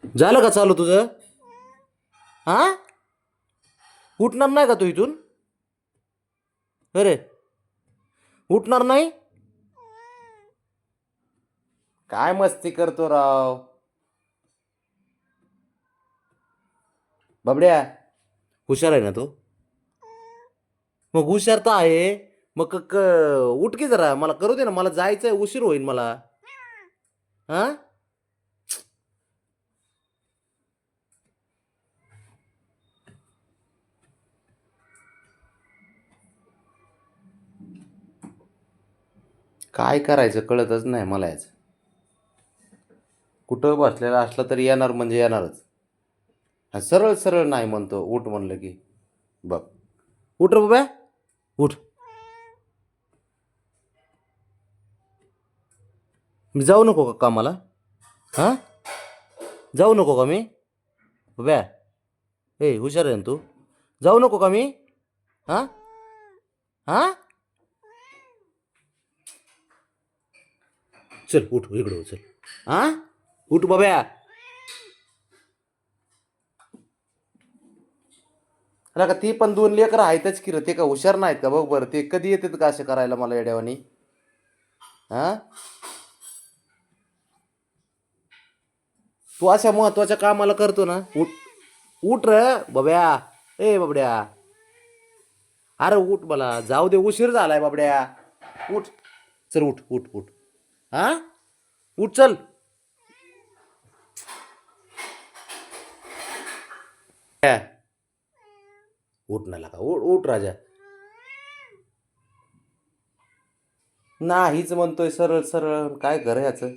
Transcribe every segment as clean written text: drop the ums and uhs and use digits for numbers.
झालं का चालू तुझं? हा, उठणार नाही का तू इथून? अरे, उठणार नाही? काय मस्ती करतो राव बाबड्या. हुशार आहे ना तो? मग हुशार तर आहे. मग उठ की जरा, मला करू दे ना, मला जायचंय, उशीर होईल मला. हा, काय करायचं कळतच नाही मला याच. कुठं बसलेला असला तरी येणार म्हणजे येणारच. हा, सरळ सरळ नाही म्हणतो उठ म्हणलं की. बघ, उठ रे बाबा, उठ. मी जाऊ नको का कामाला? हा, जाऊ नको का मी? बाबा, ए हुशार आहे ना तू? जाऊ नको का मी? हा, हा, चल उठ इकडे हो, चल. हा, उठ बाबा. अला का ती पण दोन लेकरं आहेतच की रे, ते का हुशार नाहीत का? बघ बरं, ते कधी येतात का असे करायला मला येड्यावानी? हा, तू अशा महत्वाच्या कामाला करतो ना, उठ. उठ रे बाब्या. ए बाबड्या, अरे उठ, मला जाऊ दे, उशीर झालाय बाबड्या. उठ, चल उठ उठ उठ. हा, उठ चल. ए, उठ ना का, उठ उठ राजा. नाहीच म्हणतोय सरळ सरळ, काय घर याचं?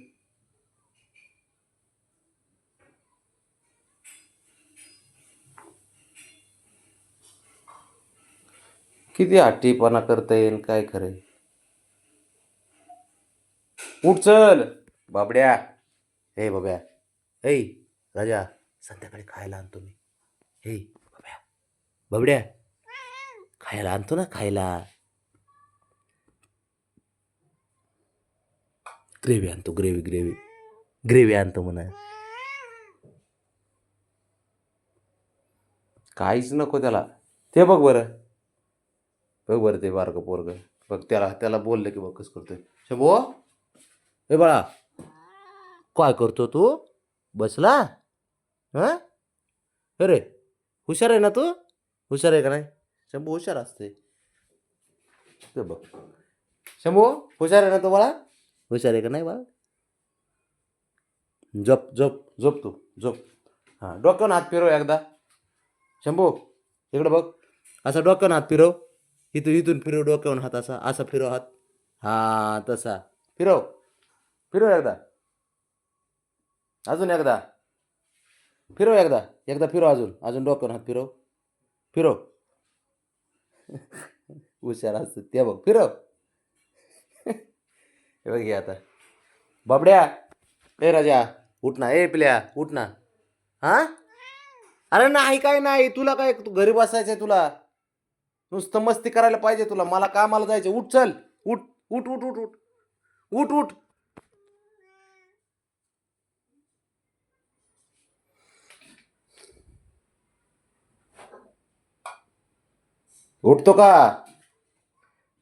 किती हट्टीपणा करता येईल, काय खरंय? उठ चल बाबड्या. हे बाब्या, हे राजा, संध्याकाळी खायला आणतो मी. हे बाब्या, बाबड्या, खायला आणतो ना, खायला. ग्रेव्ही आणतो, ग्रेव्ही ग्रेव्ही ग्रेव्ही आणतो म्हणा. काहीच नको त्याला. ते बघ बरं, बघ बरं ते बारकं पोरग. बघ, त्याला त्याला बोललं की बघ कसं करतोय. शंभो, हे बाळा, काय करतो तू? बसला? हा, अरे, हुशार आहे ना तू? हुशार आहे का नाही? शंभू हुशार असते. ते बघ, शंभू हुशार आहे ना तो बाळा? हुशार आहे का नाही बाळा? झोप झोप झोप तू, झोप. हां, डोक्यावर हात फिरव एकदा. शंभू, इकडं बघ. असा डोक्यावर हात फिरव. इथून इथून फिरव डोक्यावर हात, असा असा फिरव हात. हा, तसा फिरव. फिरव एकदा, अजून एकदा. फिरव एकदा, एकदा फिरव, अजून अजून डोक्यावर हात फिरव. फिरव. हुशार असतं ते बघ, फिरव. हे बघ, घे आता. बाबड्या, ए राजा, उठ ना, ए पिल्या, उठ ना. हा, अरे नाही, काय नाही तुला, काय तू घरी बसायचंय तुला? नुसतं मस्ती करायला पाहिजे तुला? मला कामाला जायचं, उठ चल. उठ उठ उठ उठ उठ उठ उठ. उठतो का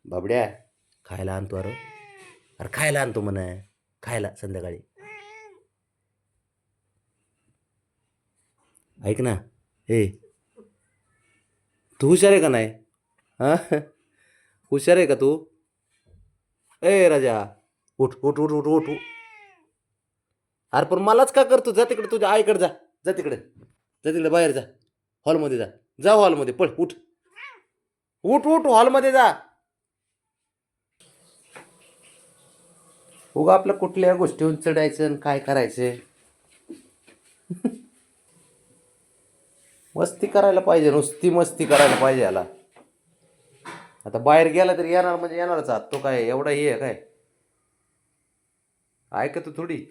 बाबड्या? खायला आणतो, अरे अरे खायला आणतो म्हणे, खायला संध्याकाळी. ऐक ना, ए, तू हुशार आहे का नाही? हा, हुशार आहे का तू? ए राजा, उठ उठ उठ उठ उठ उठ. अरे पण मलाच का करतो? जा तिकडे, तुझ्या आईकडे जा. जा तिकडे, जा तिकडे बाहेर जा. हॉलमध्ये जा. जा हॉलमध्ये, पळ उठ. उठ उठ, हॉलमध्ये जा. उगा आपल्या कुठल्या गोष्टीहून चढायचं आणि काय करायचं? मस्ती करायला पाहिजे, नुसती मस्ती करायला पाहिजे याला. आता बाहेर गेला तरी येणार म्हणजे येणारच आहात. तो काय एवढा हे आहे काय? ऐकतो थोडी.